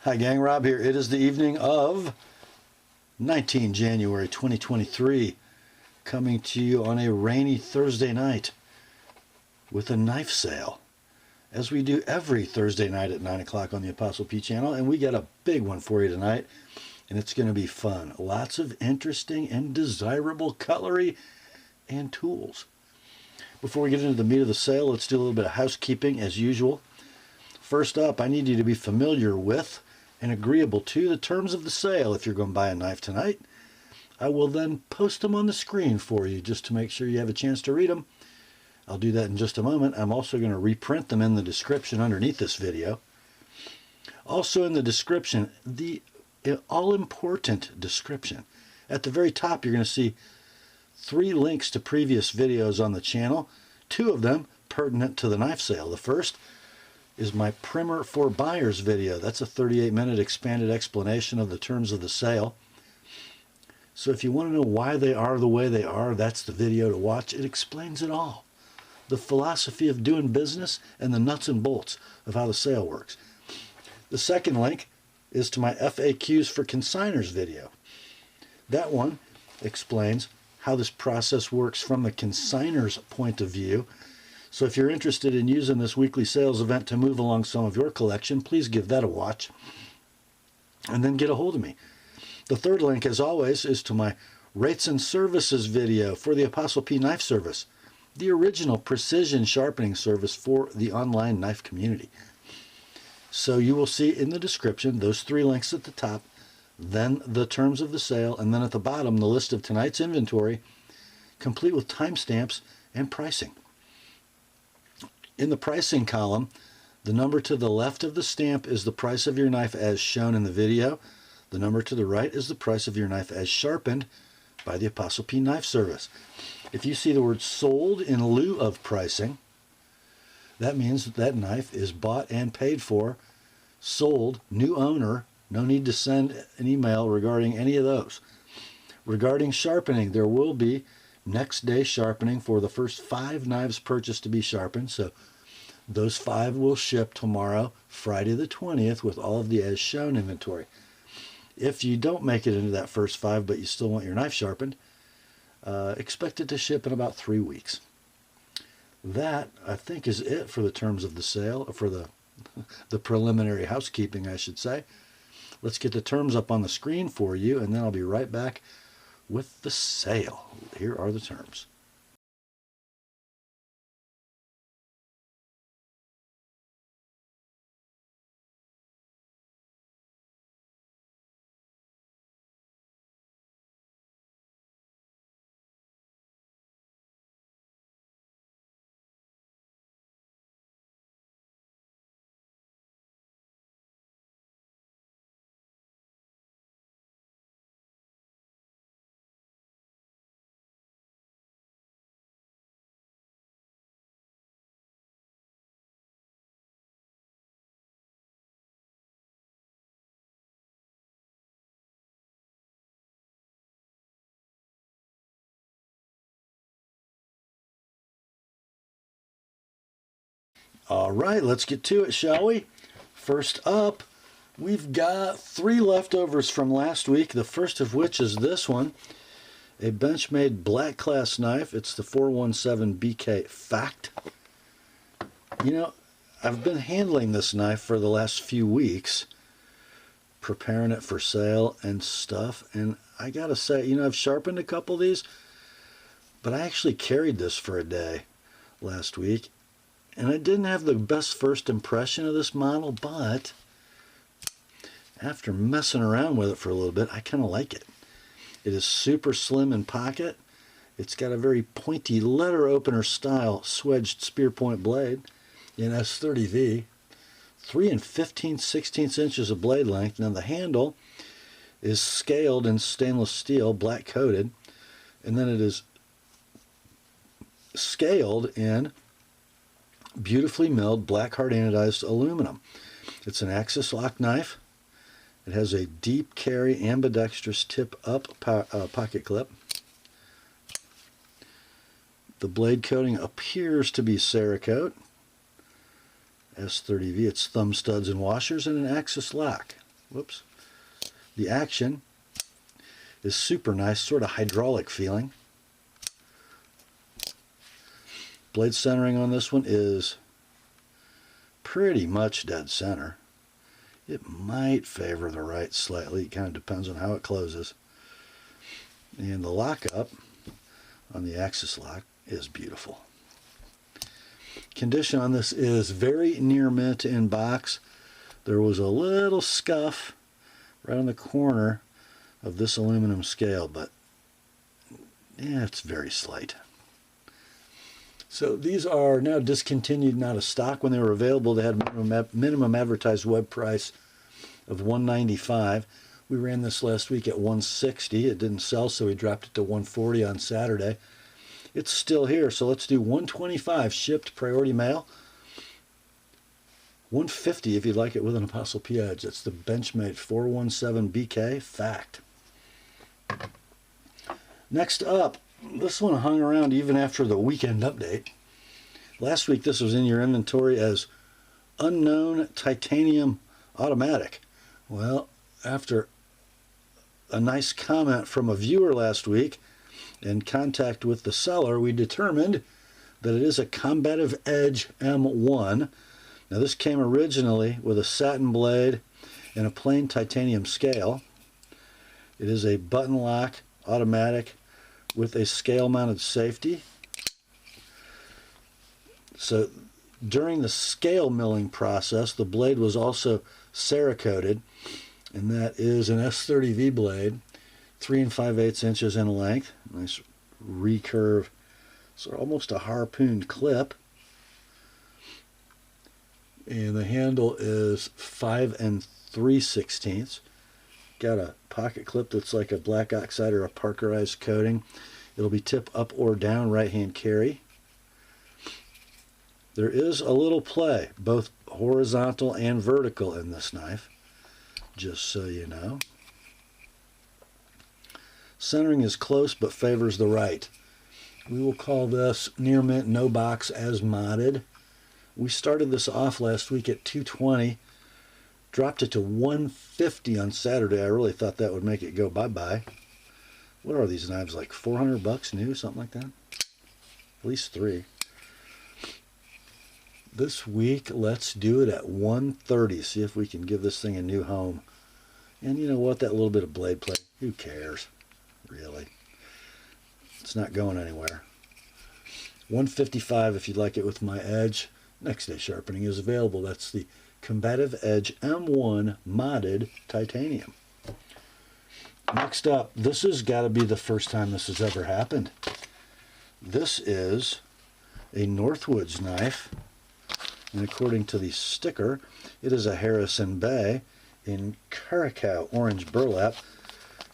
Hi gang, Rob here. It is the evening of 19 January 2023, coming to you on a rainy Thursday night with a knife sale, as we do every Thursday night at 9 o'clock on the Apostle P channel, and we got a big one for you tonight, and it's going to be fun. Lots of interesting and desirable cutlery and tools. Before we get into the meat of the sale, let's do a little bit of housekeeping as usual. First up, I need you to be familiar with and agreeable to the terms of the sale if you're going to buy a knife tonight. I will then post them on the screen for you just to make sure you have a chance to read them. I'll do that in just a moment. I'm also going to reprint them in the description underneath this video. Also in the description, the all-important description. At the very top, you're going to see 3 links to previous videos on the channel, 2 of them pertinent to the knife sale. The first is my Primer for Buyers video. That's a 38-minute expanded explanation of the terms of the sale. So if you want to know why they are the way they are, that's the video to watch. It explains it all. The philosophy of doing business and the nuts and bolts of how the sale works. The second link is to my FAQs for Consignors video. That one explains how this process works from the consignor's point of view. So if you're interested in using this weekly sales event to move along some of your collection, please give that a watch and then get a hold of me. The third link, as always, is to my Rates and Services video for the Apostle P Knife Service, the original precision sharpening service for the online knife community. So you will see in the description those 3 links at the top, then the terms of the sale, and then at the bottom the list of tonight's inventory, complete with timestamps and pricing. In the pricing column, the number to the left of the stamp is the price of your knife as shown in the video. The number to the right is the price of your knife as sharpened by the Apostle P Knife Service. If you see the word sold in lieu of pricing, that means that knife is bought and paid for, sold, new owner, no need to send an email regarding any of those. Regarding sharpening, there will be next day sharpening for the first 5 knives purchased to be sharpened. So those 5 will ship tomorrow, Friday the 20th, with all of the as shown inventory. If you don't make it into that first 5, but you still want your knife sharpened, expect it to ship in about 3 weeks. That, I think, is it for the terms of the sale, for the preliminary housekeeping, I should say. Let's get the terms up on the screen for you, and then I'll be right back with the sale. Here are the terms. All right, let's get to it, shall we? First up, we've got 3 leftovers from last week, the first of which is this one, a Benchmade black class knife. It's the 417 BK Fact. You know, I've been handling this knife for the last few weeks, preparing it for sale and stuff, and I gotta say, you know, I've sharpened a couple of these, but I actually carried this for a day last week. And I didn't have the best first impression of this model, but after messing around with it for a little bit, I kind of like it. It is super slim in pocket. It's got a very pointy letter opener style swedged spear point blade in S30V. 3 15/16 inches of blade length. Now the handle is scaled in stainless steel, black coated, and then it is scaled in beautifully milled black hard anodized aluminum. It's an axis lock knife. It has a deep carry ambidextrous tip up pocket clip. The blade coating appears to be Cerakote. S30V, it's thumb studs and washers, and an axis lock. Whoops. The action is super nice, sort of hydraulic feeling. Blade centering on this one is pretty much dead center. It might favor the right slightly. It kind of depends on how it closes. And the lockup on the axis lock is beautiful. Condition on this is very near mint in box. There was a little scuff right on the corner of this aluminum scale, but yeah, it's very slight. So these are now discontinued and out of stock. When they were available, they had a minimum advertised web price of $195. We ran this last week at $160. It didn't sell, so we dropped it to $140 on Saturday. It's still here, so let's do $125 shipped priority mail. $150 if you'd like it with an Apostle P edge. It's the Benchmade 417BK Fact. Next up, this one hung around even after the weekend update. Last week this was in your inventory as unknown titanium automatic. Well, after a nice comment from a viewer last week and contact with the seller, we determined that it is a Combative Edge M1. Now this came originally with a satin blade and a plain titanium scale. It is a button lock automatic with a scale mounted safety. So during the scale milling process, the blade was also Cerakoted, and that is an S30V blade, 3 5/8 inches in length. Nice recurve, so almost a harpoon clip. And the handle is 5 3/16. Got a pocket clip that's like a black oxide or a parkerized coating. It'll be tip up or down right hand carry. There is a little play, both horizontal and vertical in this knife, just so you know. Centering is close but favors the right. We will call this near mint, no box, as modded. We started this off last week at $220. Dropped it to $150 on Saturday. I really thought that would make it go bye-bye. What are these knives, like $400 new, something like that? At least 3. This week, let's do it at $130. See if we can give this thing a new home. And you know what? That little bit of blade play, who cares? Really. It's not going anywhere. $155 if you'd like it with my edge. Next day sharpening is available. That's the Combative Edge M1 modded titanium. Next up, this has got to be the first time this has ever happened. This is a Northwoods knife, and according to the sticker, it is a Harrison Bay in Curacao orange burlap.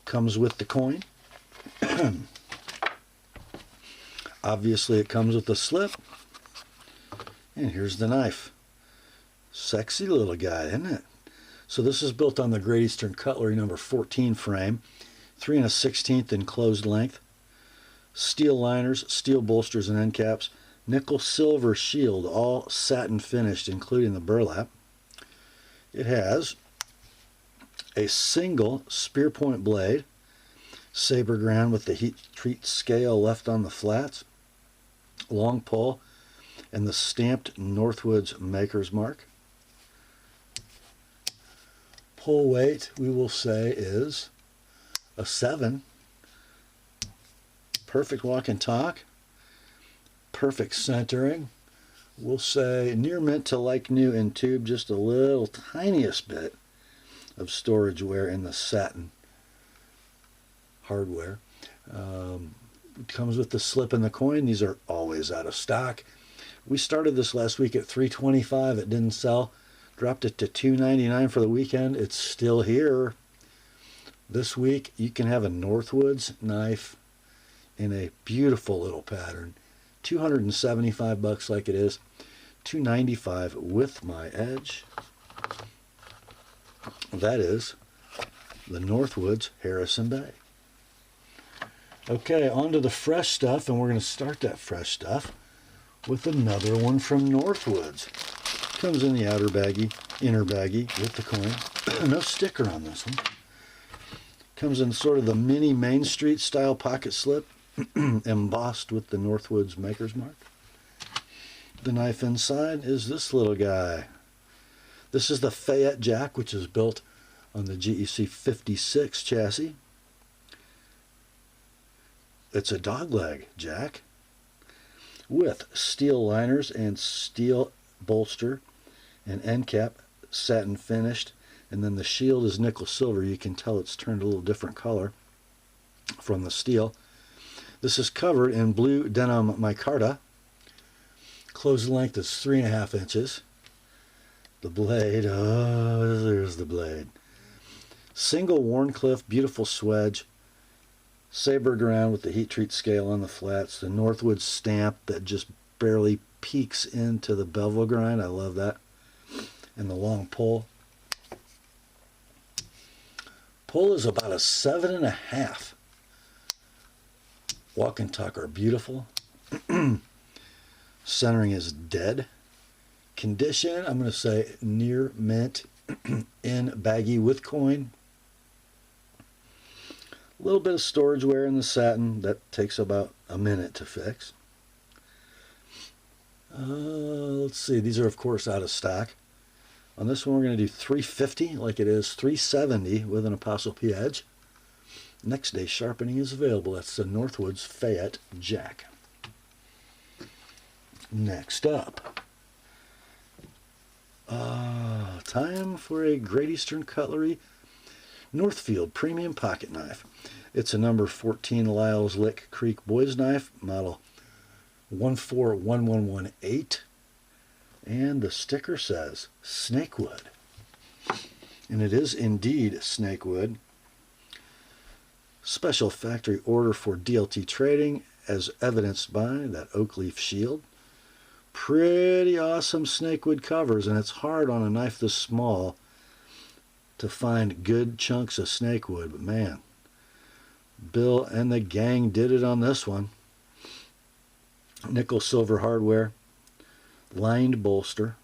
Comes with the coin. Obviously it comes with a slip. And here's the knife. Sexy little guy, isn't it? So this is built on the Great Eastern Cutlery number 14 frame, 3 1/16 enclosed length, steel liners, steel bolsters and end caps, nickel silver shield, all satin finished, including the burlap. It has a single spear point blade, saber ground with the heat treat scale left on the flats, long pull, and the stamped Northwoods maker's mark. Pull weight, we will say, is a 7. Perfect walk and talk. Perfect centering. We'll say near mint to like new in tube, just a little tiniest bit of storage wear in the satin hardware. It comes with the slip and the coin. These are always out of stock. We started this last week at $325. It didn't sell. Dropped it to $299 for the weekend. It's still here. This week you can have a Northwoods knife in a beautiful little pattern. $275 like it is. $295 with my edge. That is the Northwoods Harrison Bay. Okay, on to the fresh stuff, and we're going to start that fresh stuff with another one from Northwoods. Comes in the outer baggie, inner baggie with the coin. No sticker on this one. Comes in sort of the mini Main Street style pocket slip, embossed with the Northwoods maker's mark. The knife inside is this little guy. This is the Fayette jack, which is built on the GEC 56 chassis. It's a dogleg jack with steel liners and steel bolster and end cap, satin finished, and then the shield is nickel silver. You can tell it's turned a little different color from the steel. This is covered in blue denim micarta. Closed length is 3.5 inches. The blade, oh, there's the blade. Single Wharncliffe, beautiful swedge. Saber ground with the heat treat scale on the flats. The Northwoods stamp that just barely peeks into the bevel grind. I love that. And the long pull. Pull is about a 7.5. Walk and tuck are beautiful. Centering is dead. Condition, I'm going to say near mint, in baggy with coin. A little bit of storage wear in the satin. That takes about a minute to fix. Let's see. These are, of course, out of stock. On this one, we're going to do $350 like it is $370 with an Apostle P edge. Next day sharpening is available. That's the Northwoods Fayette jack. Next up, time for a Great Eastern Cutlery Northfield Premium Pocket Knife. It's a number 14 Lyle's Lick Creek Boys Knife, model 141118. And the sticker says snakewood. And it is indeed snakewood. Special factory order for DLT trading, as evidenced by that oak leaf shield. Pretty awesome snakewood covers, and it's hard on a knife this small to find good chunks of snakewood, but man, Bill and the gang did it on this one. Nickel silver hardware, lined bolster,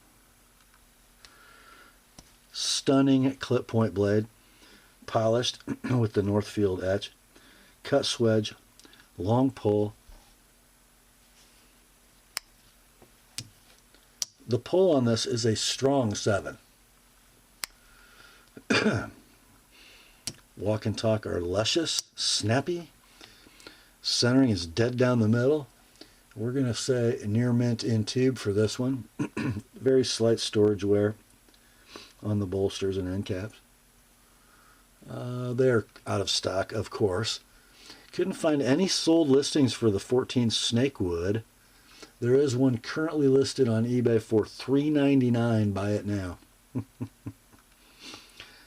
stunning clip point blade, polished with the Northfield etch, cut swedge, long pull. The pull on this is a strong 7. Walk and talk are luscious, snappy. Centering is dead down the middle. We're going to say near mint in tube for this one. Very slight storage wear on the bolsters and end caps. They're out of stock, of course. Couldn't find any sold listings for the 14 Snakewood. There is one currently listed on eBay for $3.99. Buy it now.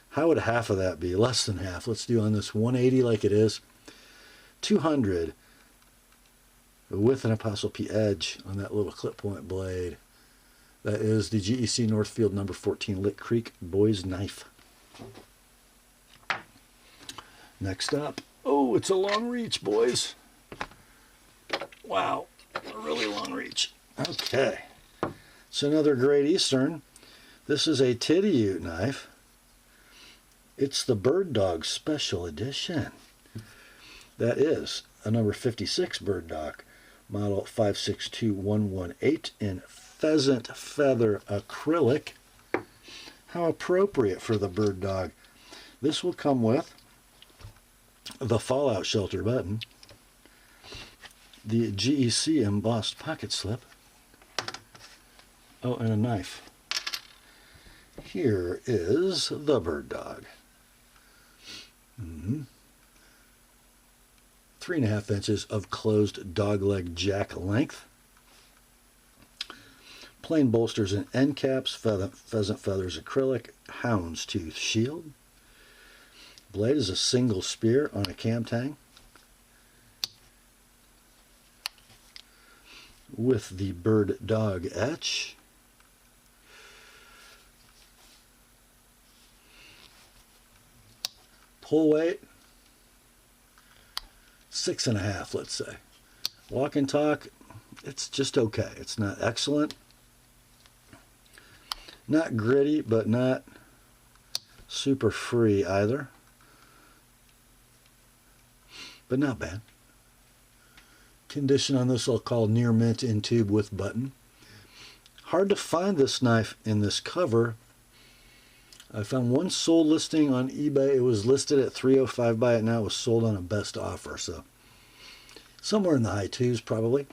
How would half of that be? Less than half. Let's do on this 180 like it is. $200 with an Apostle P edge on that little clip point blade. That is the GEC Northfield number 14 Lick Creek Boys Knife. Next up. Oh, it's a long reach, boys. Wow. A really long reach. Okay. It's another Great Eastern. This is a Titioute knife. It's the Bird Dog Special Edition. That is a number 56 Bird Dog, model 562118 in pheasant feather acrylic. How appropriate for the Bird Dog. This will come with the fallout shelter button, the GEC embossed pocket slip, oh, and a knife. Here is the Bird Dog. 3.5 inches of closed dogleg jack length. Plain bolsters and end caps, pheasant feathers acrylic, houndstooth shield. Blade is a single spear on a cam tang with the Bird Dog etch. Pull weight 6.5, let's say. Walk and talk, it's just okay. It's not excellent, not gritty, but not super free either, but not bad. Condition on this I'll call near mint in tube with button. Hard to find this knife in this cover. I found one sold listing on eBay. It was listed at $305 by it. Now it was sold on a best offer, so somewhere in the high twos probably.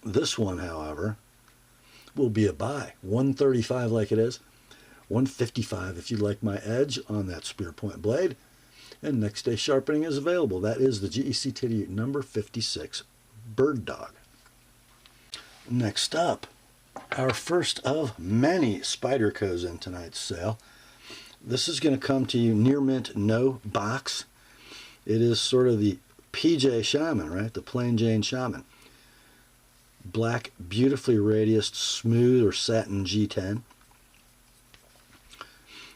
This one, however, will be a buy. $135 like it is. $155 if you like my edge on that spear point blade. And next day sharpening is available. That is the GEC Titioute number 56 Bird Dog. Next up, our first of many Spydercos in tonight's sale. This is going to come to you near mint, no box. It is sort of the PJ Shaman, right? The plain Jane Shaman. Black, beautifully radiused, smooth or satin G10.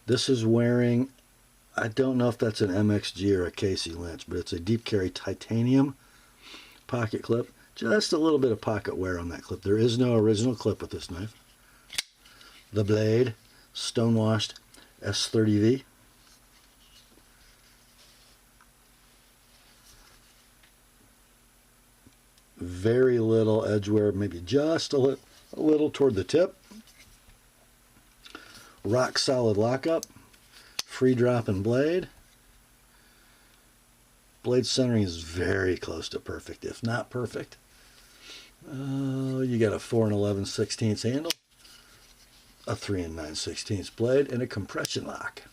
This is wearing, I don't know if that's an MXG or a Casey Lynch, but it's a deep carry titanium pocket clip. Just a little bit of pocket wear on that clip. There is no original clip with this knife. The blade, stonewashed S30V. Very little edge wear, maybe just a little toward the tip. Rock solid lockup. Free dropping blade. Blade centering is very close to perfect, if not perfect. You got a 4 11/16 handle, a 3 9/16 blade, and a compression lock.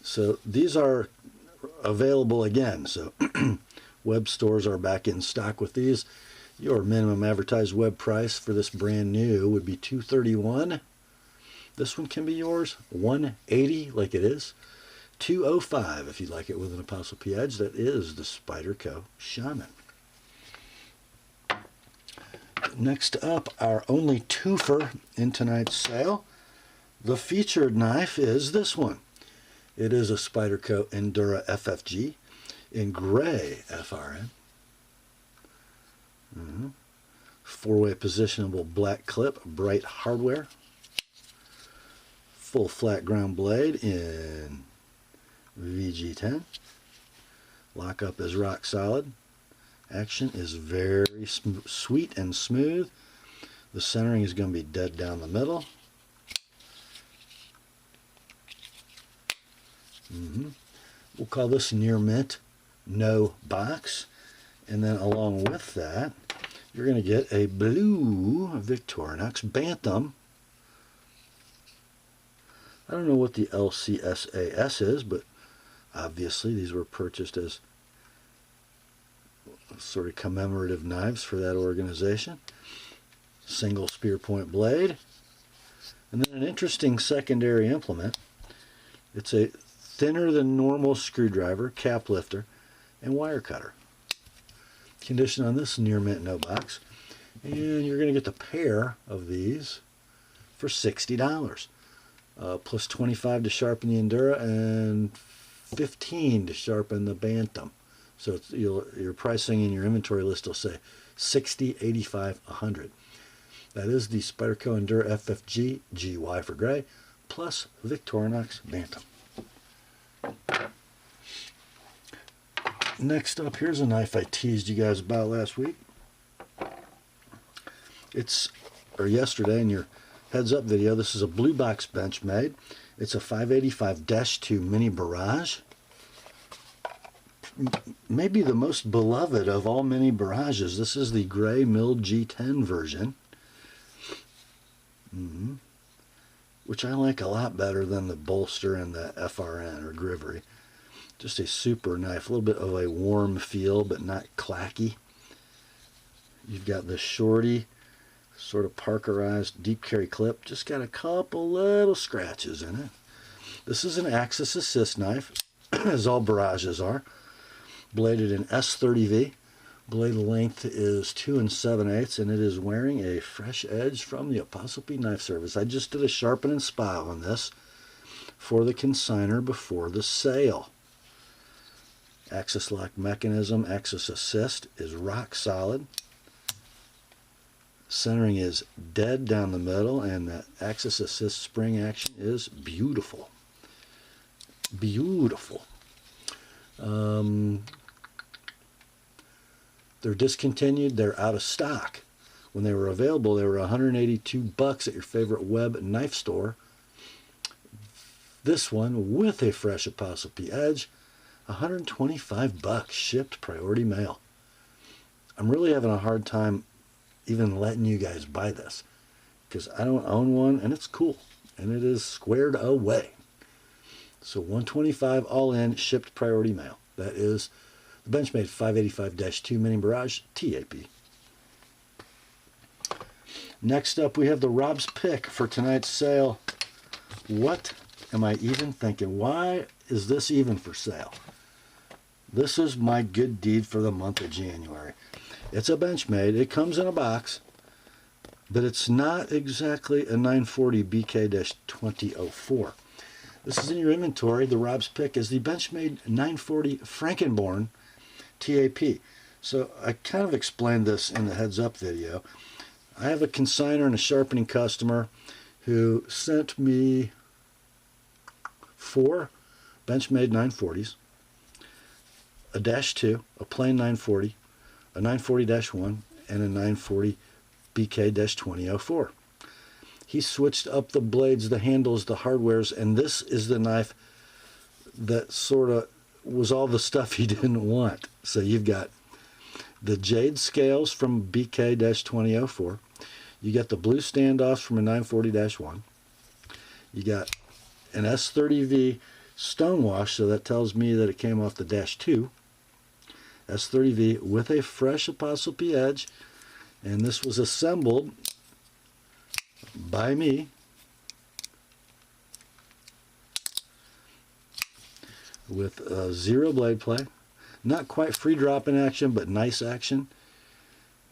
So these are available again. So web stores are back in stock with these. Your minimum advertised web price for this brand new would be $231. This one can be yours. $180 like it is. $205 if you'd like it with an Apostle P edge. That is the Spyderco Shaman. Next up, our only twofer in tonight's sale. The featured knife is this one. It is a Spyderco Endura FFG in gray FRN. Four-way positionable black clip, bright hardware. Full flat ground blade in VG10. Lockup is rock solid. Action is very sweet and smooth. The centering is going to be dead down the middle. We'll call this near mint, no box. And then along with that, you're going to get a blue Victorinox Bantam. I don't know what the LCSAS is, but obviously these were purchased as sort of commemorative knives for that organization. Single spear point blade. And then an interesting secondary implement. It's a thinner than normal screwdriver, cap lifter, and wire cutter. Condition on this near mint, no box. And you're going to get the pair of these for $60. Plus $25 to sharpen the Endura and $15 to sharpen the Bantam. So it's, your pricing in your inventory list will say $60, $85, $100. That is the Spyderco Endura FFG GY for gray plus Victorinox Bantam. Next up, here's a knife I teased you guys about last week. Or yesterday in your heads up video. This is a blue box Benchmade. It's a 585-2 mini Barrage. Maybe the most beloved of all mini Barrages. This is the gray milled G10 version. Which I like a lot better than the bolster and the FRN or Grivery. Just a super knife, a little bit of a warm feel, but not clacky. You've got the shorty, sort of parkerized deep carry clip. Just got a couple little scratches in it. This is an axis assist knife, as all Barrages are. Bladed in S30V. Blade length is 2 7/8, and it is wearing a fresh edge from the TheApostleP Knife Service. I just did a sharpen and spile on this for the consignor before the sale. Axis lock mechanism, axis assist is rock solid. Centering is dead down the middle, and that axis assist spring action is beautiful. Beautiful. They're discontinued. They're out of stock. When they were available, they were $182 at your favorite web knife store. This one with a fresh ApostleP edge, $125 shipped priority mail. I'm really having a hard time even letting you guys buy this because I don't own one, and it's cool, and it is squared away. So $125 all in, shipped priority mail. That is the Benchmade 585-2 Mini Barrage TAP. Next up, we have the Rob's Pick for tonight's sale. What am I even thinking? Why is this even for sale? This is my good deed for the month of January. It's a Benchmade. It comes in a box, but it's not exactly a 940 BK-2004. This is in your inventory. The Rob's Pick is the Benchmade 940 Frankenborne TAP. So I kind of explained this in the heads up video. I have a consignor and a sharpening customer who sent me 4 Benchmade 940s, a -2, a plain 940, a 940-1, and a 940 BK-2004. He switched up the blades, the handles, the hardwares, and this is the knife that sort of was all the stuff he didn't want. So you've got the Jade scales from BK-2004. You got the blue standoffs from a 940-1. You got an S30V stonewash, so that tells me that it came off the -2. S30V with a fresh ApostleP edge, and this was assembled by me with 0 blade play, not quite free drop in action, but nice action,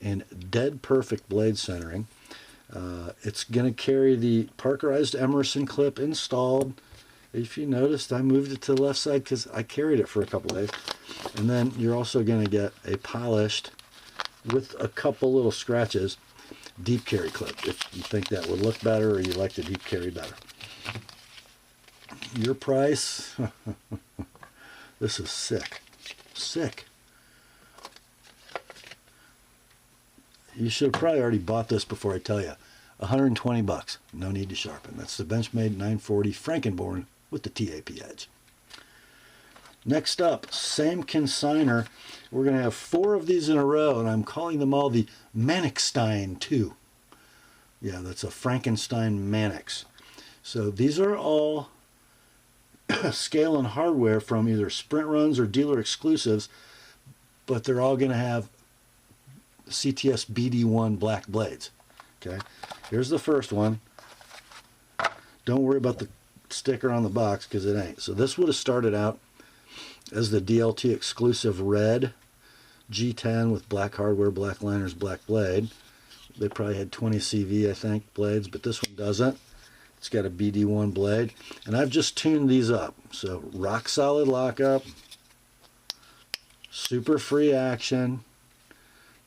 and dead perfect blade centering. It's going to carry the Parkerized Emerson clip installed. If you noticed, I moved it to the left side because I carried it for a couple days. And then you're also going to get a polished, with a couple little scratches, deep carry clip if you think that would look better or you like the deep carry better. Your price, this is sick. Sick. You should have probably already bought this before I tell you. $120. No need to sharpen. That's the Benchmade 940 Frankenborne with the TAP edge. Next up, same consignor. We're going to have 4 of these in a row, and I'm calling them all the Manixstein 2. Yeah, that's a Frankenstein Manix. So these are all scale and hardware from either sprint runs or dealer exclusives, but they're all going to have CTS BD1 black blades. Okay, here's the first one. Don't worry about the sticker on the box because it ain't. So this would have started out as the DLT exclusive red G10 with black hardware, black liners, black blade. They probably had 20 CV, I think, blades, but this one doesn't. It's got a BD1 blade, and I've just tuned these up. So rock solid lockup, super free action,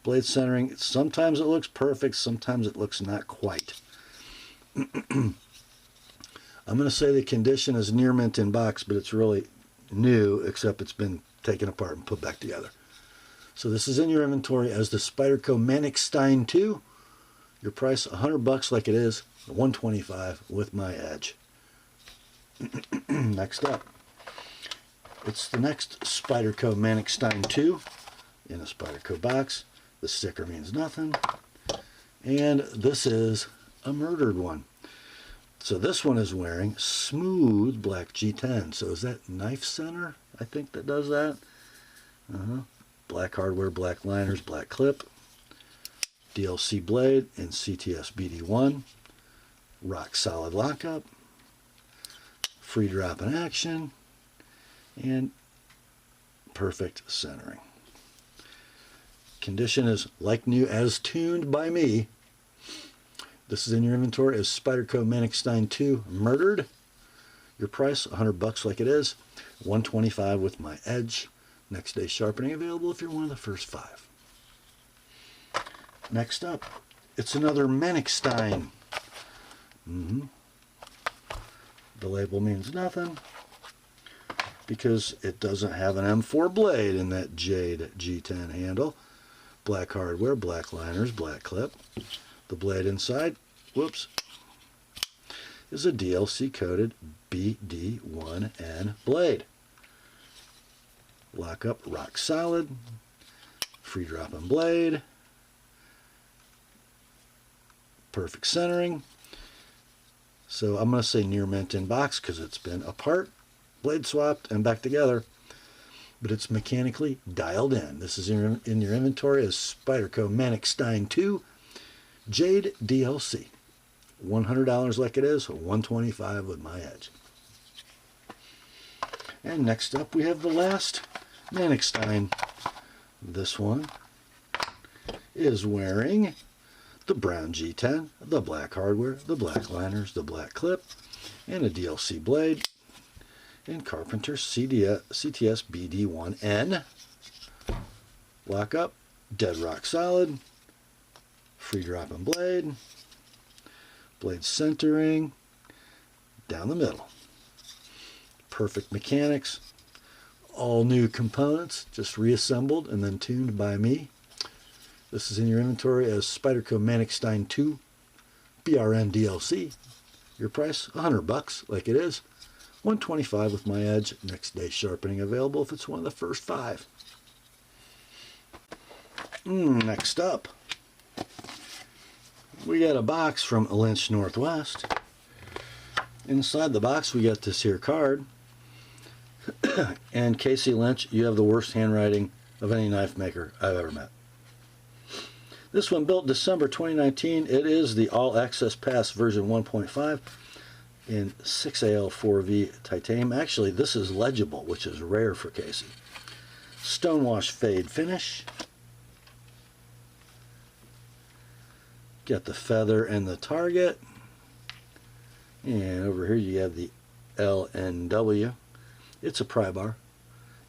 blade centering. Sometimes it looks perfect, sometimes it looks not quite. I'm going to say the condition is near mint in box, but it's really new, except it's been taken apart and put back together. So this is in your inventory as the Spyderco Manixstein 2. Your price $100 like it is, $125 with my edge. Next up, it's the next Spyderco Manixstein 2 in a Spyderco box. The sticker means nothing. And this is a murdered one. So this one is wearing smooth black G10. So is that Knife Center? I think that does that. Black hardware, black liners, black clip. DLC blade in CTS BD1. Rock solid lockup. Free drop in action. And perfect centering. Condition is like new as tuned by me. This is in your inventory as Spyderco Manixstein 2 Murdered. Your price, $100 like it is, $125 with my edge. Next day sharpening available if you're one of the first 5. Next up, it's another Manixstein. The label means nothing because it doesn't have an M4 blade in that Jade G10 handle. Black hardware, black liners, black clip. The blade inside, whoops, is a DLC coated BD1N blade. Lock up, rock solid, free dropping blade, perfect centering. So I'm going to say near mint in box because it's been apart, blade swapped, and back together. But it's mechanically dialed in. This is in your inventory as Spyderco Manixstein 2 Jade DLC. $100 like it is, $125 with my edge. And next up we have the last Manixstein. This one is wearing the brown G10, the black hardware, the black liners, the black clip, and a DLC blade in Carpenter CTS BD1N. Lock up, dead rock solid, free dropping blade, blade centering, down the middle. Perfect mechanics, all new components, just reassembled and then tuned by me. This is in your inventory as Spyderco Manixstein 2 BRN DLC. Your price, $100 like it is. $125 with my edge. Next day sharpening available if it's one of the first 5. Next up, we got a box from Lynch Northwest. Inside the box we got this here card. And Casey Lynch, you have the worst handwriting of any knife maker I've ever met. This one built December 2019. It is the All Access Pass version 1.5 in 6AL4V titanium. Actually, this is legible, which is rare for Casey. Stonewash fade finish. Got the feather and the target. And over here you have the LNW. It's a pry bar.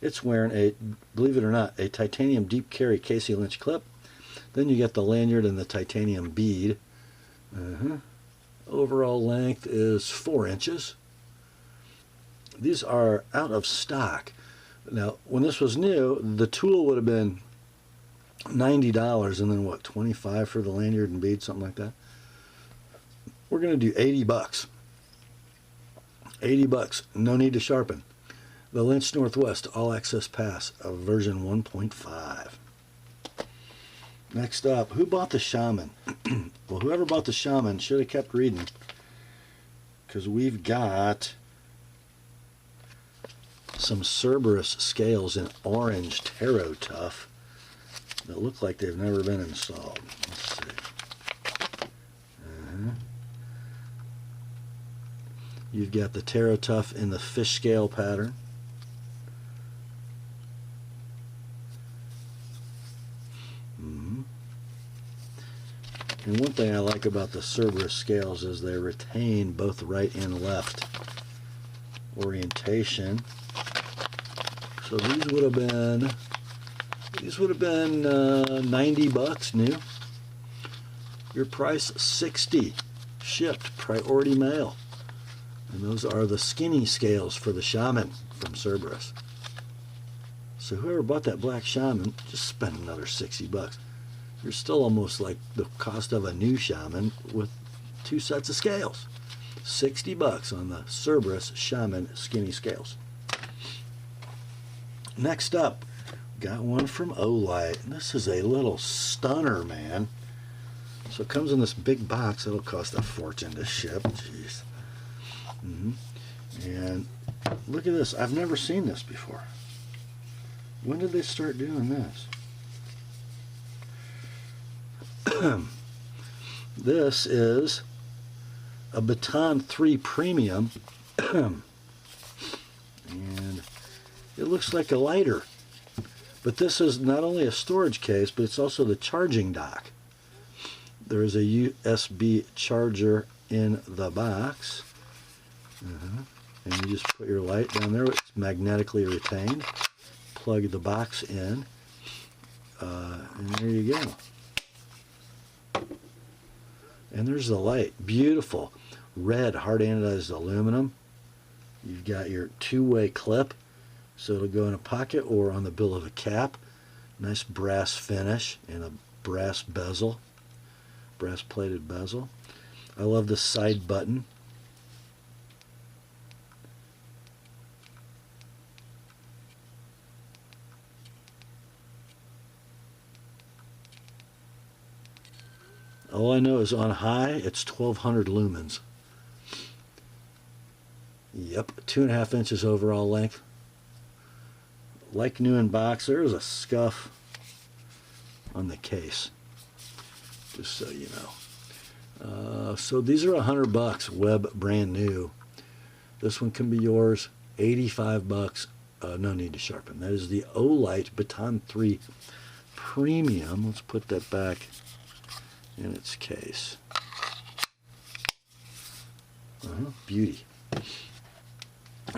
It's wearing a, believe it or not, a titanium deep carry Casey Lynch clip. Then you get the lanyard and the titanium bead. Overall length is 4 inches. These are out of stock. Now, when this was new, the tool would have been $90 and then what, $25 for the lanyard and bead, something like that. We're going to do $80. $80, no need to sharpen. The Lynch Northwest All Access Pass of version 1.5. Next up, who bought the Shaman? Well, whoever bought the Shaman should have kept reading, because we've got some Cerberus scales in orange Tarot Tough that look like they've never been installed. Let's see. You've got the Tarot Tough in the fish scale pattern. And one thing I like about the Cerberus scales is they retain both right and left orientation. So these would have been $90 new. Your price $60, shipped, priority mail. And those are the skinny scales for the Shaman from Cerberus. So whoever bought that black Shaman, just spend another $60. You're still almost like the cost of a new Shaman with 2 sets of scales. $60 on the Cerberus Shaman skinny scales. Next up, got one from Olight. This is a little stunner, man. So it comes in this big box. It'll cost a fortune to ship. Jeez. And look at this. I've never seen this before. When did they start doing this? This is a Baton 3 Premium, and it looks like a lighter. But this is not only a storage case, but it's also the charging dock. There is a USB charger in the box. And you just put your light down there. It's magnetically retained. Plug the box in, and there you go. And there's the light. Beautiful. Red hard anodized aluminum. You've got your two-way clip, so it'll go in a pocket or on the bill of a cap. Nice brass finish and a brass bezel, brass plated bezel. I love the side button. All I know is on high, it's 1200 lumens. Yep, 2.5 inches overall length. Like new in box, there is a scuff on the case, just so you know. So these are $100, web brand new. This one can be yours, $85. No need to sharpen. That is the Olight Baton 3 Premium. Let's put that back in its case. Beauty.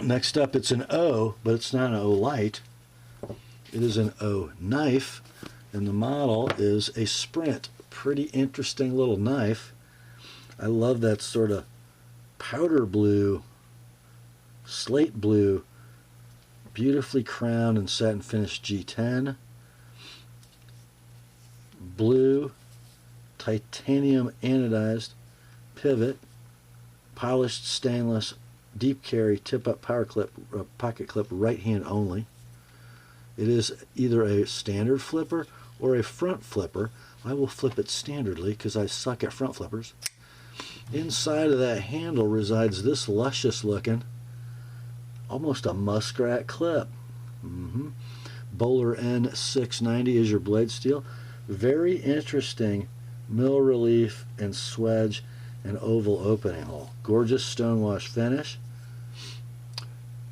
Next up, it's an O, but it's not an Olight. It is an Oknife, and the model is a Sprint. Pretty interesting little knife. I love that sort of powder blue, slate blue, beautifully crowned and satin finished G10. Blue, titanium anodized pivot, polished stainless, deep carry, tip-up power clip, pocket clip, right hand only. It is either a standard flipper or a front flipper. I will flip it standardly because I suck at front flippers. Inside of that handle resides this luscious looking, almost a muskrat clip. Bowler N690 is your blade steel. Very interesting mill relief and swedge and oval opening hole. Gorgeous stonewash finish.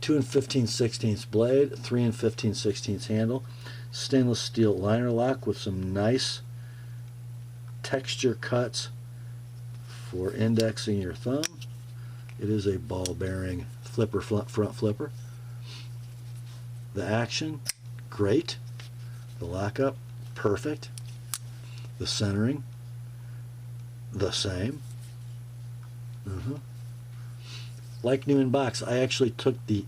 2 15/16 blade, 3 15/16 handle. Stainless steel liner lock with some nice texture cuts for indexing your thumb. It is a ball bearing flipper, front flipper. The action, great. The lockup, perfect. The centering, the same. Like new in box, I actually took the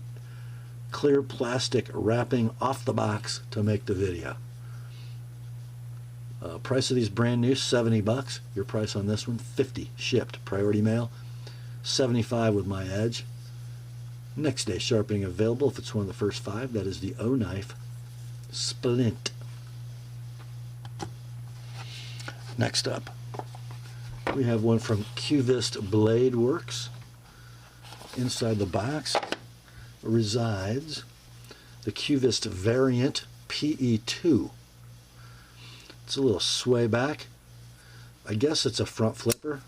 clear plastic wrapping off the box to make the video. Price of these brand new, $70. Your price on this one, $50 shipped. Priority mail, $75 with my edge. Next day sharpening available if it's one of the first 5. That is the Oknife Splint. Next up, we have one from Cuvist Blade Works. Inside the box resides the Cuvist variant PE2. It's a little sway back. I guess it's a front flipper,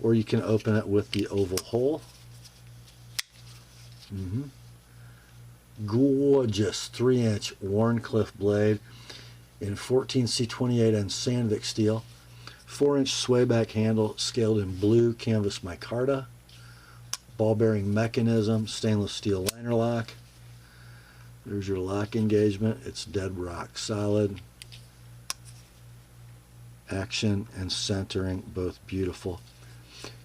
or you can open it with the oval hole. Gorgeous 3-inch Warncliffe blade in 14C28 and Sandvik steel. 4-inch swayback handle scaled in blue canvas micarta. Ball bearing mechanism, stainless steel liner lock. There's your lock engagement. It's dead rock solid. Action and centering, both beautiful.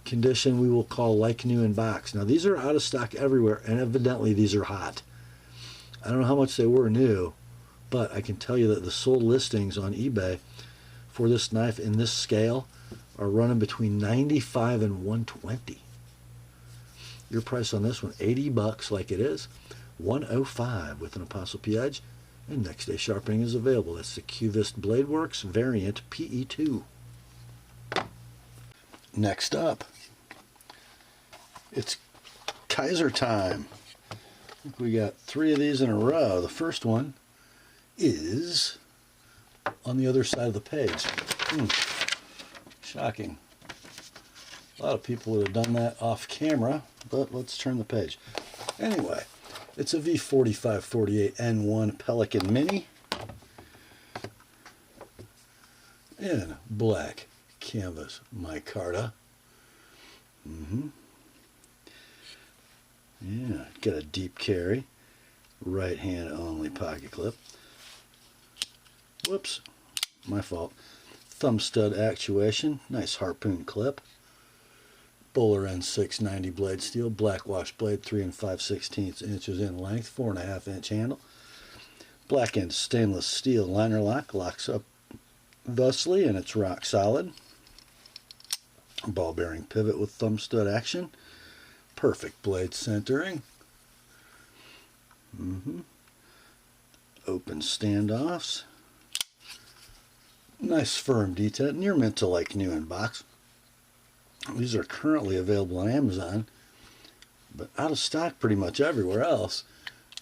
Condition we will call like new in box. Now these are out of stock everywhere, and evidently these are hot. I don't know how much they were new, but I can tell you that the sold listings on eBay for this knife in this scale are running between $95 and $120. Your price on this one, $80 like it is, $105 with an ApostleP edge, and next day sharpening is available. That's the Cuvist Blade Works variant PE2. Next up, it's Kaiser time. I think we got 3 of these in a row. The first one is on the other side of the page. Shocking. A lot of people would have done that off camera, but let's turn the page. Anyway, it's a V4548 N1 Pelican Mini in black canvas micarta. Yeah, got a deep carry, right hand only pocket clip. Whoops, my fault. Thumb stud actuation, nice harpoon clip. Bowler N690 blade steel, black wash blade, 3 5/16 inches in length, 4.5 inch handle. Black end stainless steel liner lock, locks up thusly and it's rock solid. Ball bearing pivot with thumb stud action. Perfect blade centering. Open standoffs. Nice firm detent, near mint to like new in box. These are currently available on Amazon, but out of stock pretty much everywhere else.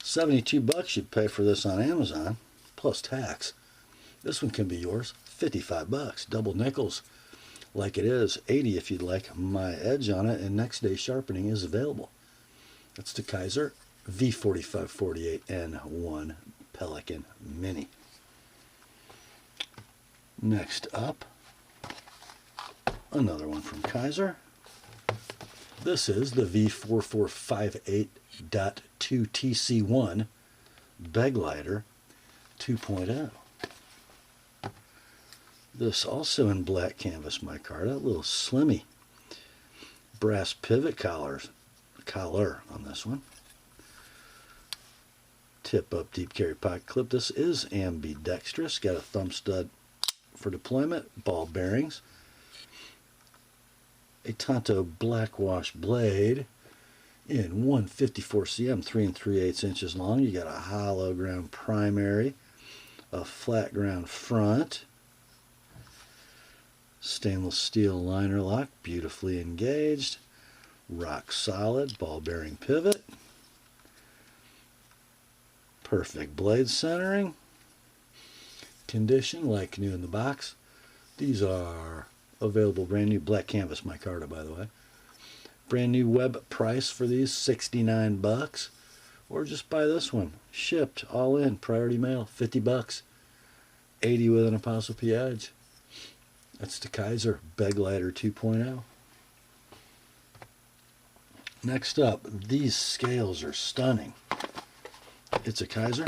$72 you'd pay for this on Amazon, plus tax. This one can be yours, $55, double nickels like it is, $80 if you'd like my edge on it, and next day sharpening is available. That's the Kaiser V4548N1 Pelican Mini. Next up, another one from Kaiser. This is the V4458.2TC1 Beg Lighter 2.0. This also in black canvas micarta, little slimmy brass pivot collar on this one. Tip up deep carry pocket clip. This is ambidextrous, got a thumb stud for deployment, ball bearings, a Tonto black wash blade in 154 cm, 3 3/8 inches long. You got a hollow ground primary, a flat ground front, stainless steel liner lock, beautifully engaged, rock solid, ball bearing pivot, perfect blade centering, condition like new in the box. These are available brand new, black canvas micarta by the way. Brand new web price for these, $69, or just buy this one shipped all in priority mail, $50, $80 with an Apostle P edge. That's the Kaiser Beg Lighter 2.0. Next up, these scales are stunning. It's a Kaiser.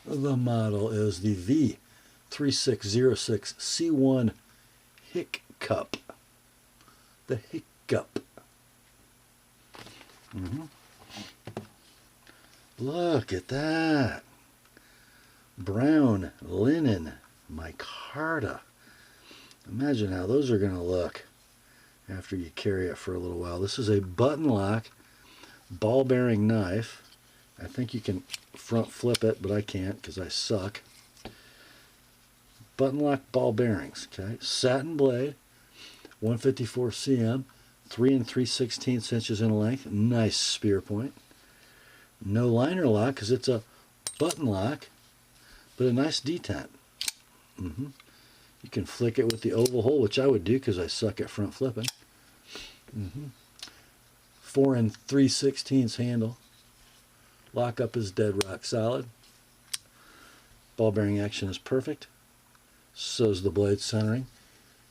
The model is the V3606C1 HIC-CUP. The HIC-CUP. Look at that. Brown linen micarta. Imagine how those are going to look after you carry it for a little while. This is a button lock ball bearing knife. I think you can front flip it, but I can't because I suck. Button lock ball bearings, okay? Satin blade, 154 cm, 3 3/16 inches in length. Nice spear point. No liner lock because it's a button lock, but a nice detent. You can flick it with the oval hole, which I would do because I suck at front flipping. 4 3/16 handle. Lockup is dead rock solid. Ball bearing action is perfect. So's the blade centering.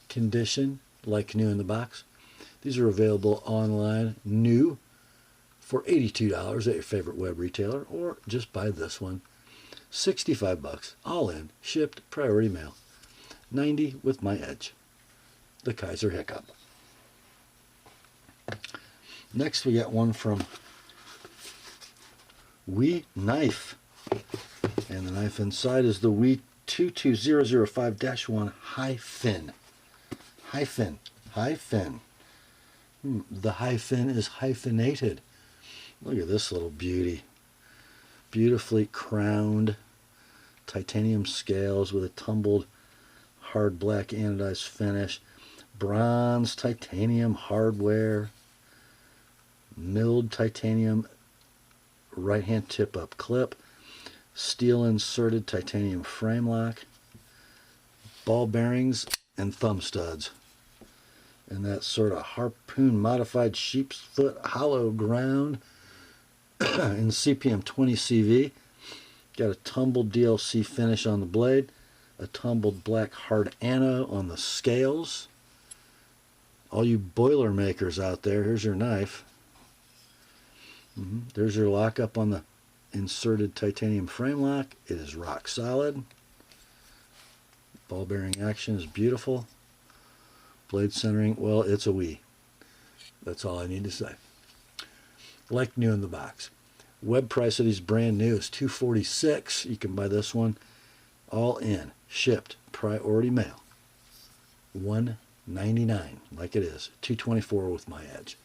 Condition like new in the box. These are available online new for $82 at your favorite web retailer, or just buy this one, $65 all in, shipped priority mail, $90 with my edge. The Kaiser HIC-CUP. Next we got one from We Knife, and the knife inside is the We 22005-1 high fin. The high fin is hyphenated. Look at this little beauty. Beautifully crowned titanium scales with a tumbled hard black anodized finish. Bronze titanium hardware. Milled titanium right hand tip up clip. Steel inserted titanium frame lock. Ball bearings and thumb studs. And that sort of harpoon modified sheep's foot hollow ground in CPM 20 CV. Got a tumbled DLC finish on the blade, a tumbled black hard ano on the scales. All you boiler makers out there, here's your knife. There's your lockup on the inserted titanium frame lock. It is rock solid. Ball bearing action is beautiful. Blade centering, well, it's a Wii. That's all I need to say. Like new in the box. Web price of these brand new is $246. You can buy this one all in, shipped, priority mail. $199, like it is. $224 with my edge.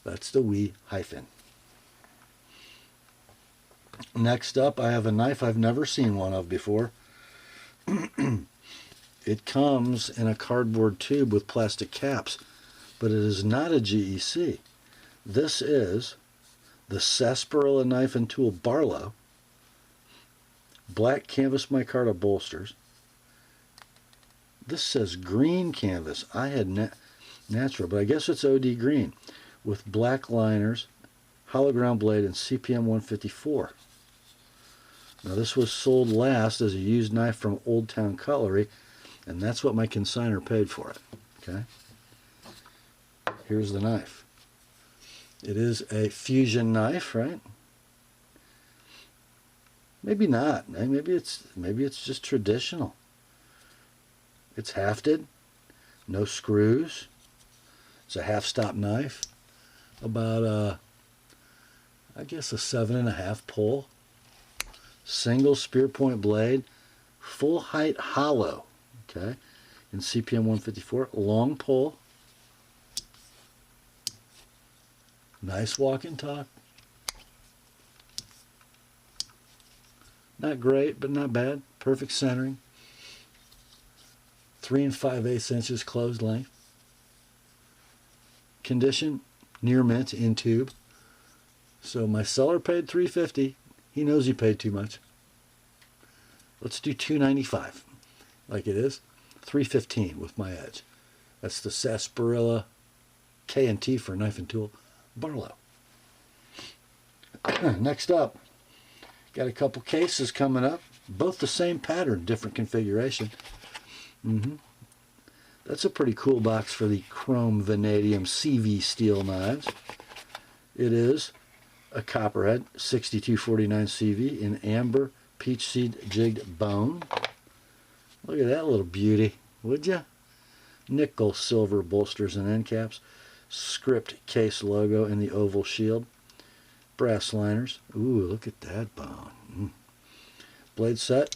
That's the wee hyphen. Next up, I have a knife I've never seen one of before. It comes in a cardboard tube with plastic caps, but it is not a GEC. This is the Sasparilla Knife and Tool Barlow. Black canvas micarta bolsters. This says green canvas. I had natural, but I guess it's OD green. With black liners, hollow ground blade, and CPM 154. Now this was sold last as a used knife from Old Town Cutlery, and that's what my consignor paid for it. Okay. Here's the knife. It is a fusion knife, right? Maybe not. Maybe it's just traditional. It's hafted, no screws. It's a half-stop knife, about I guess a 7.5 pull. Single spear point blade, full height hollow. Okay, in CPM 154, long pull. Nice walk and talk. Not great, but not bad. Perfect centering. 3 5/8 inches closed length. Condition, near mint in tube. So my seller paid $350. He knows he paid too much. Let's do $295, like it is. $315 with my edge. That's the Sasparilla K&T for knife and tool Barlow. Next up, got a couple cases coming up. Both the same pattern, different configuration. That's a pretty cool box for the chrome vanadium CV steel knives. It is a copperhead 6249 CV in amber peach seed jigged bone. Look at that little beauty, would ya? Nickel silver bolsters and end caps. Script case logo in the oval shield. Brass liners. Ooh, look at that bone. Blade set.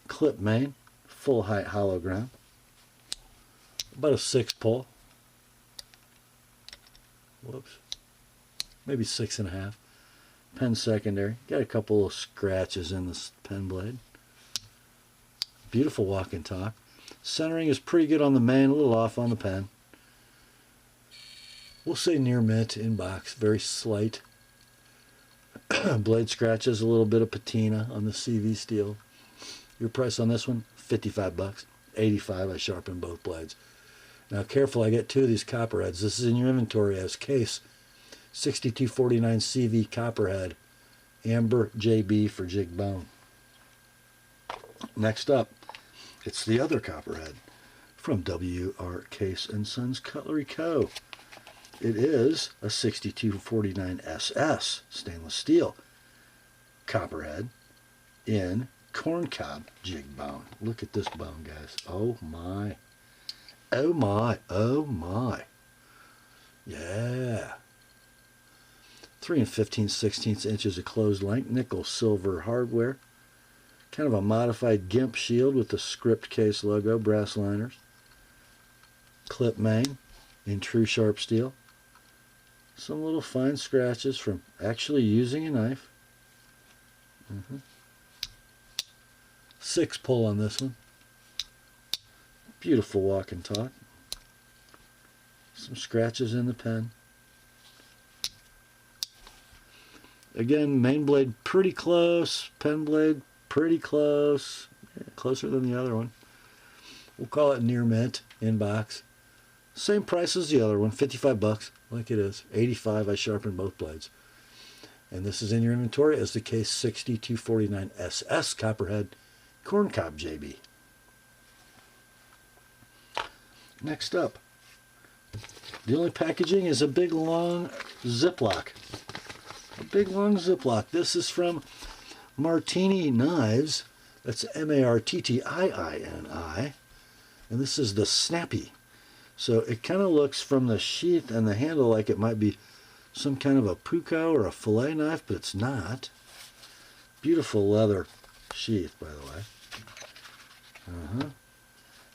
Clip main. Full height hollow ground. About a 6 pull. Whoops. Maybe 6.5. Pen secondary. Got a couple of scratches in this pen blade. Beautiful walk and talk. Centering is pretty good on the main, a little off on the pen. We'll say near mint in box, very slight. Blade scratches, a little bit of patina on the CV steel. Your price on this one, $55. $85, I sharpen both blades. Now careful, I get 2 of these copperheads. This is in your inventory as case 6249 CV copperhead, amber JB for jig bone. Next up, it's the other copperhead from W.R. Case & Sons Cutlery Co. It is a 6249 SS stainless steel copperhead in corncob jig bone. Look at this bone, guys. Oh my. Oh my. Oh my. Yeah. 3 15/16 inches of closed length, nickel silver hardware. Kind of a modified GIMP shield with the script case logo, brass liners. Clip main in true sharp steel. Some little fine scratches from actually using a knife. 6 pull on this one. Beautiful walk and talk. Some scratches in the pen. Again, main blade pretty close. Pen blade pretty close. Yeah, closer than the other one. We'll call it near mint in box. Same price as the other one, $55, like it is. $85, I sharpen both blades. And this is in your inventory as the case 6249 SS Copperhead Corncob JB. Next up, the only packaging is a big long Ziploc. A big long Ziploc. This is from Martini Knives. That's Marttiini. And this is the Snappy So it kind of looks from the sheath and the handle like it might be some kind of a puko or a fillet knife, but it's not. Beautiful leather sheath, by the way.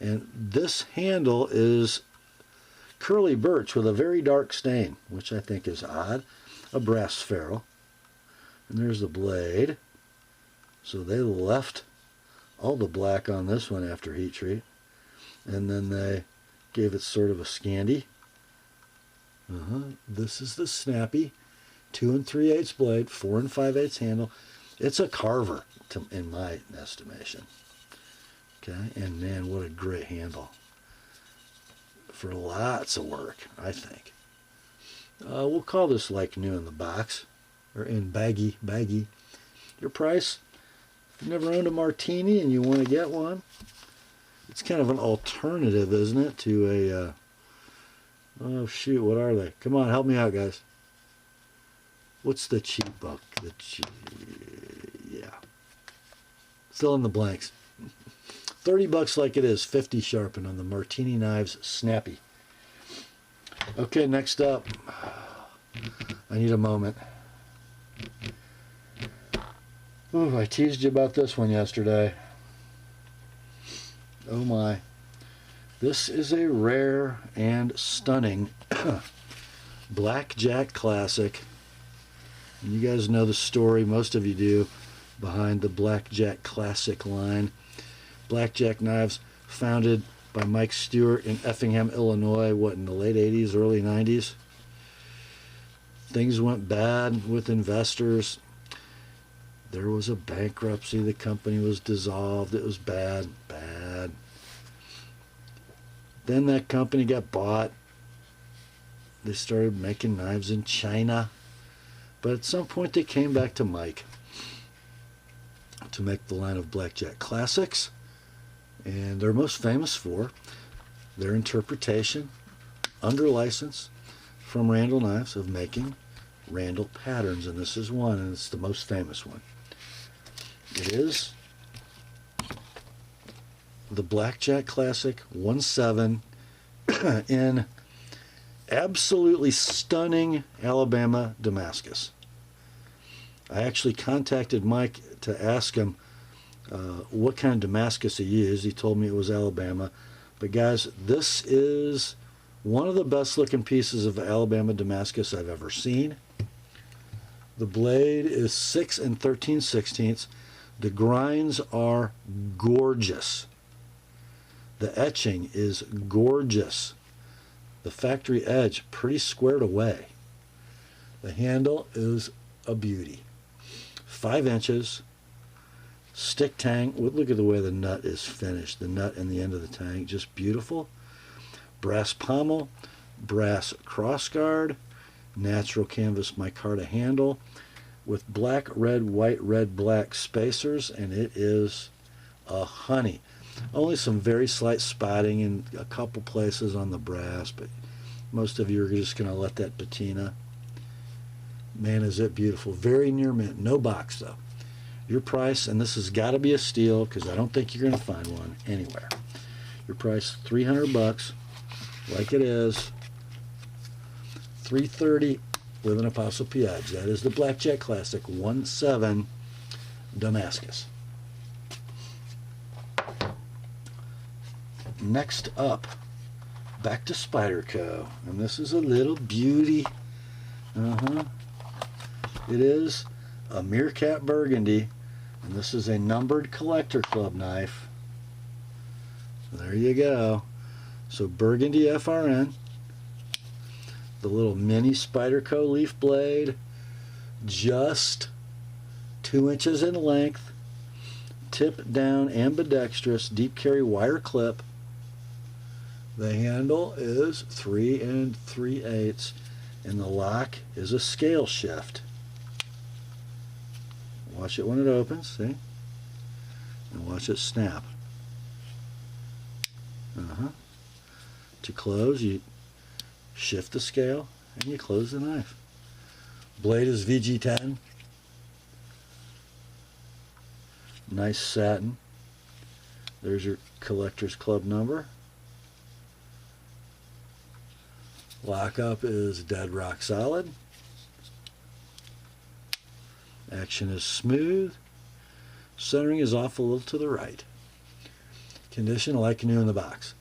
And this handle is curly birch with a very dark stain, which I think is odd. A brass ferrule. And there's the blade. So they left all the black on this one after heat treat. And then they gave it sort of a Scandi. This is the snappy 2 3/8 blade, 4 5/8 handle. It's a carver, in my estimation. Okay, and man, what a great handle for lots of work, I think. We'll call this like new in the box, or in baggy. Your price, if you've never owned a Martini and you want to get one, it's kind of an alternative, isn't it, to a, oh shoot, what are they? Come on, help me out, guys. What's the cheap buck? Yeah. Fill in the blanks. $30 like it is, 50 sharpen on the Martini Knives Snappy. Okay, next up. I need a moment. Ooh, I teased you about this one yesterday. Oh my. This is a rare and stunning Blackjack Classic. And you guys know the story, most of you do, behind the Blackjack Classic line. Blackjack knives founded by Mike Stewart in Effingham, Illinois, what, in the late 80s, early 90s? Things went bad with investors. There was a bankruptcy. The company was dissolved. It was bad. Then that company got bought. They started making knives in China. But at some point they came back to Mike to make the line of Blackjack Classics. And they're most famous for their interpretation, under license, from Randall Knives of making Randall patterns. And this is one, and it's the most famous one. It is the Blackjack Classic 1/7 in absolutely stunning Alabama Damascus. I actually contacted Mike to ask him what kind of Damascus he used. He told me it was Alabama. But guys, this is one of the best looking pieces of Alabama Damascus I've ever seen. The blade is 6 13/16. The grinds are gorgeous. The etching is gorgeous. The factory edge pretty squared away. The handle is a beauty. 5 inches. Stick tang. Look at the way the nut is finished. The nut and the end of the tang, just beautiful. Brass pommel, brass crossguard, natural canvas micarta handle with black, red, white, red, black spacers, and it is a honey. Only some very slight spotting in a couple places on the brass, but most of you are just going to let that patina. Man, is it beautiful. Very near mint. No box, though. Your price, and this has got to be a steal because I don't think you're going to find one anywhere. Your price, $300, like it is. $330 with an Apostle P edge. That is the Blackjack Classic 1/7 Damascus. Next up, back to Spyderco, and this is a little beauty. It is a Meerkat Burgundy, and this is a numbered collector club knife. There you go. So Burgundy FRN, the little mini Spyderco leaf blade, just 2 inches in length, tip down ambidextrous, deep carry wire clip. The handle is 3 3/8, and the lock is a scale shift. Watch it when it opens, see? And watch it snap. To close, you shift the scale and you close the knife. Blade is VG10. Nice satin. There's your collector's club number. Lockup is dead rock solid. Action is smooth. Centering is off a little to the right. Condition like new in the box.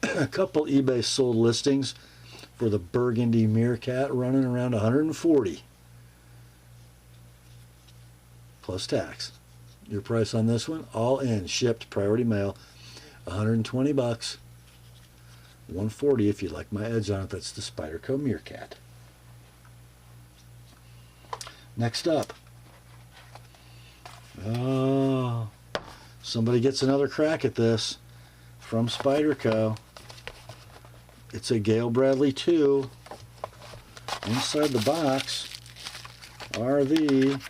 A couple eBay sold listings for the burgundy Meerkat running around 140 plus tax. Your price on this one, all in, shipped, priority mail, 120 bucks. 140 if you like my edge on it. That's the Spyderco Meerkat. Next up. Oh, somebody gets another crack at this from Spyderco. It's a Gale Bradley 2. Inside the box are the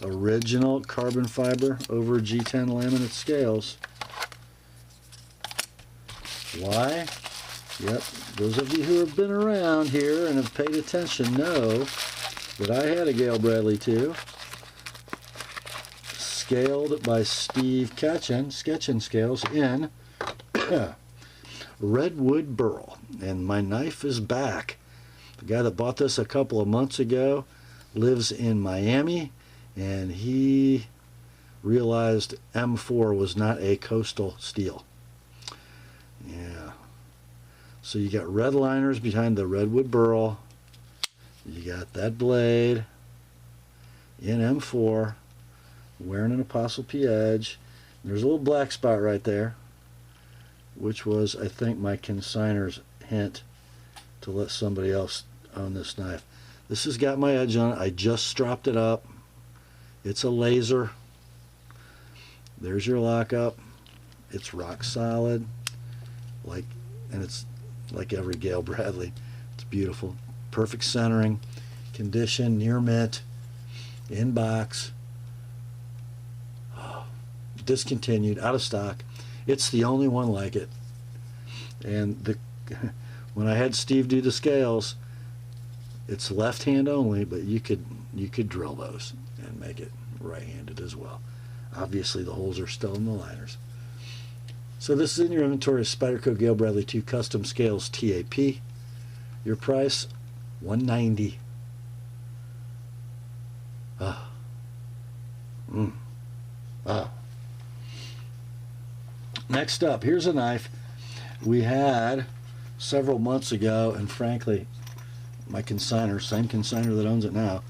original carbon fiber over G10 laminate scales. Why? Yep, those of you who have been around here and have paid attention know that I had a Gale Bradley 2. Scaled by Steve Ketchen, Sketchin Scales, in redwood burl. And my knife is back. The guy that bought this a couple of months ago lives in Miami, and he realized M4 was not a coastal steel. Yeah. So you got red liners behind the redwood burl. You got that blade in M4, wearing an ApostleP edge. There's a little black spot right there, which was, I think, my consignor's hint to let somebody else own this knife. This has got my edge on it. I just stropped it up. It's a laser. There's your lockup. It's rock solid, and it's like every Gale Bradley. It's beautiful. Perfect centering. Condition, near mint. In box. Oh, discontinued, out of stock. It's the only one like it. And when I had Steve do the scales, it's left hand only, but you could drill those and make it right-handed as well. Obviously the holes are still in the liners. So this is in your inventory of Spyderco Gale Bradley 2 Custom Scales TAP. Your price, $190. Ah. Ah. Next up, here's a knife we had several months ago, and frankly, my consignor, same consignor that owns it now,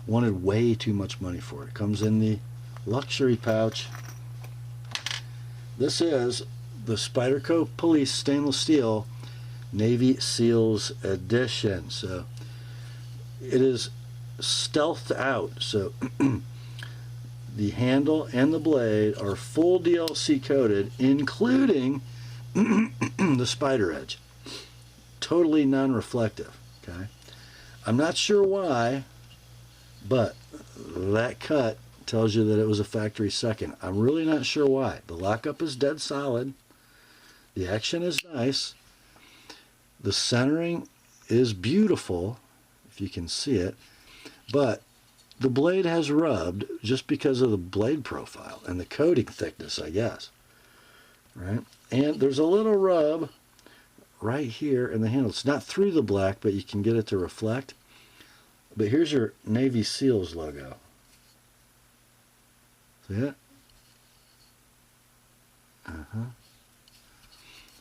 wanted way too much money for it. It comes in the luxury pouch. This is the Spyderco Police Stainless Steel Navy SEALs Edition. So it is stealthed out. So the handle and the blade are full DLC coated, including the spider edge. Totally non-reflective. Okay, I'm not sure why, but that cut tells you that it was a factory second. I'm really not sure why. The lockup is dead solid. The action is nice. The centering is beautiful, if you can see it, but the blade has rubbed just because of the blade profile and the coating thickness, I guess. Right? And there's a little rub right here in the handle. It's not through the black, but you can get it to reflect. But here's your Navy SEALs logo. See it?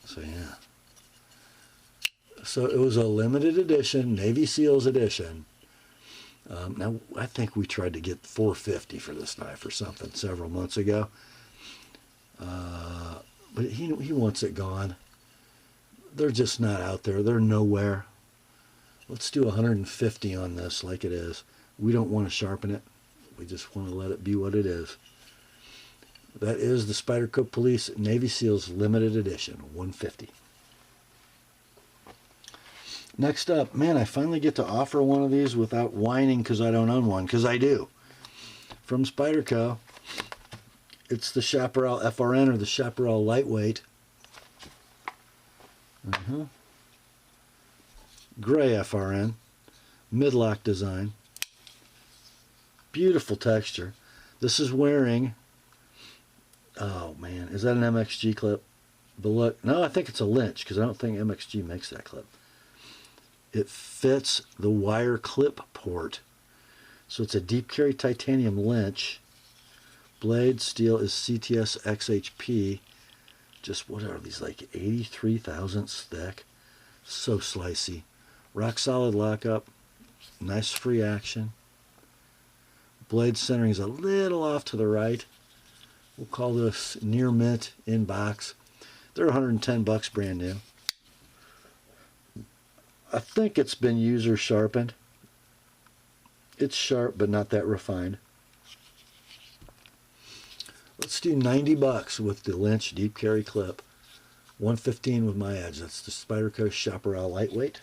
So yeah. So it was a limited edition, Navy SEALs edition. Now I think we tried to get $450 for this knife or something several months ago. But he wants it gone. They're just not out there. They're nowhere. Let's do $150 on this like it is. We don't want to sharpen it. We just want to let it be what it is. That is the Spyderco Police Navy SEALs Limited Edition, $150. Next up, man, I finally get to offer one of these without whining because I don't own one, because I do. From Spyderco, it's the Chaparral FRN, or the Chaparral Lightweight. Gray FRN, midlock design. Beautiful texture. This is wearing, oh man, is that an MXG clip? But look, no, I think it's a Lynch because I don't think MXG makes that clip. It fits the wire clip port. So it's a deep carry titanium Lynch. Blade steel is CTS XHP. Just what are these, like 83 thousandths thick? So slicey. Rock solid lockup. Nice free action. Blade centering is a little off to the right. We'll call this near mint in box. They're $110 brand new. I think it's been user sharpened. It's sharp, but not that refined. Let's do $90 with the Lynch deep carry clip. $115 with my edge. That's the Spyderco Sasparilla lightweight.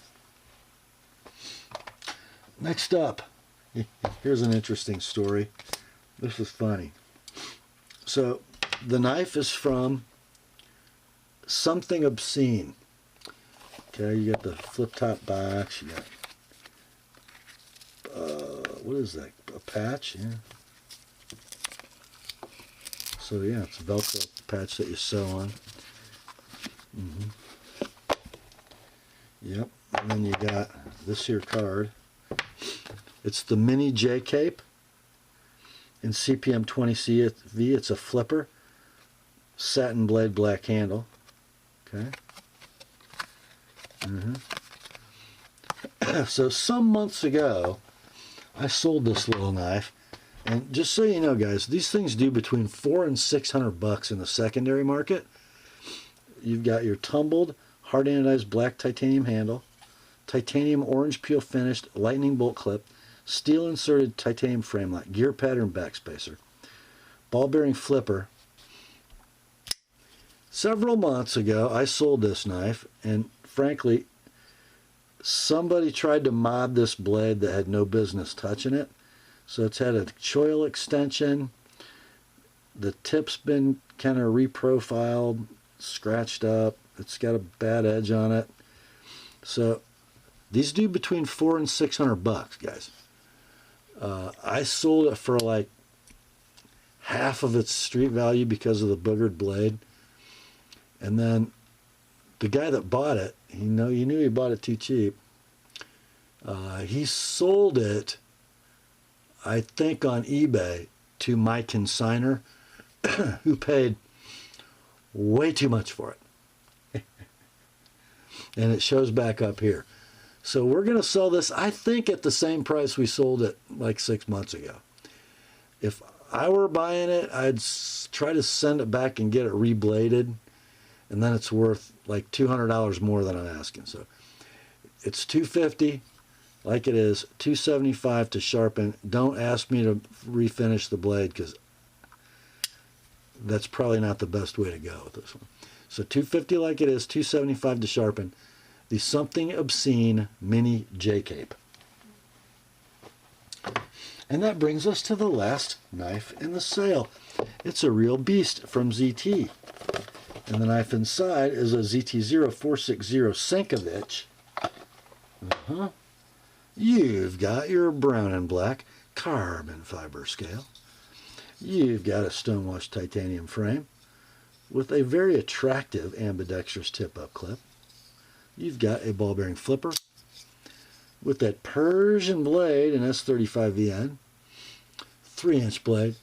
Next up, here's an interesting story. This is funny. So the knife is from Something Obscene. Okay, you got the flip top box. You got what is that? A patch? Yeah. So yeah, it's a Velcro patch that you sew on. Yep. And then you got this here card. It's the mini J cape in CPM 20CV. It's a flipper, satin blade, black handle. Okay. So some months ago, I sold this little knife, and just so you know, guys, these things do between $400 and $600 in the secondary market. You've got your tumbled, hard anodized black titanium handle, titanium orange peel finished lightning bolt clip, steel inserted titanium frame lock, gear pattern backspacer, ball bearing flipper. Several months ago, I sold this knife, and frankly, somebody tried to mod this blade that had no business touching it. So it's had a choil extension. The tip's been kind of reprofiled, scratched up. It's got a bad edge on it. So these do between $400 and $600, guys. I sold it for like half of its street value because of the boogered blade. And then the guy that bought it, you knew he bought it too cheap. He sold it, I think, on eBay to my consignor, who paid way too much for it. And it shows back up here. So we're going to sell this, I think, at the same price we sold it like 6 months ago. If I were buying it, I'd try to send it back and get it rebladed, and then it's worth like $200 more than I'm asking. So it's $250 like it is, $275 to sharpen. Don't ask me to refinish the blade because that's probably not the best way to go with this one. So $250 like it is, $275 to sharpen. The Something Obscene Mini J Cape. And that brings us to the last knife in the sale. It's a real beast from ZT. And the knife inside is a ZT0460 Sankovic. You've got your brown and black carbon fiber scale. You've got a stonewashed titanium frame with a very attractive ambidextrous tip-up clip. You've got a ball bearing flipper with that Persian blade in S35VN, 3-inch blade,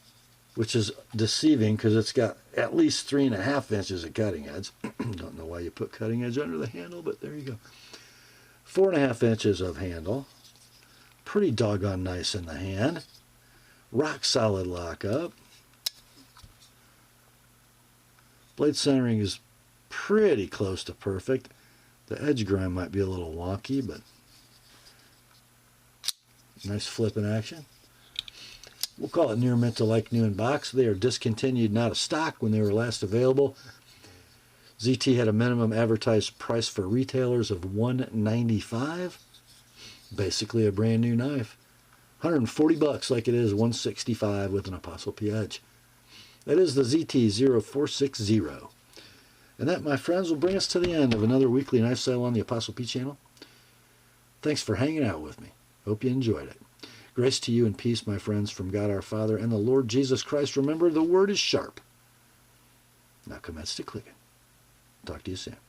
which is deceiving because it's got at least 3.5 inches of cutting edge. Don't know why you put cutting edge under the handle, but there you go. 4.5 inches of handle. Pretty doggone nice in the hand. Rock solid lockup. Blade centering is pretty close to perfect. The edge grind might be a little wonky, but nice flipping action. We'll call it near mint to like new in box. They are discontinued, not a stock, when they were last available. ZT had a minimum advertised price for retailers of $195. Basically a brand new knife. $140 like it is, $165 with an ApostleP edge. That is the ZT0460. And that, my friends, will bring us to the end of another weekly knife sale on the ApostleP channel. Thanks for hanging out with me. Hope you enjoyed it. Grace to you and peace, my friends, from God our Father and the Lord Jesus Christ. Remember, the word is sharp. Now commence to clicking. Talk to you soon.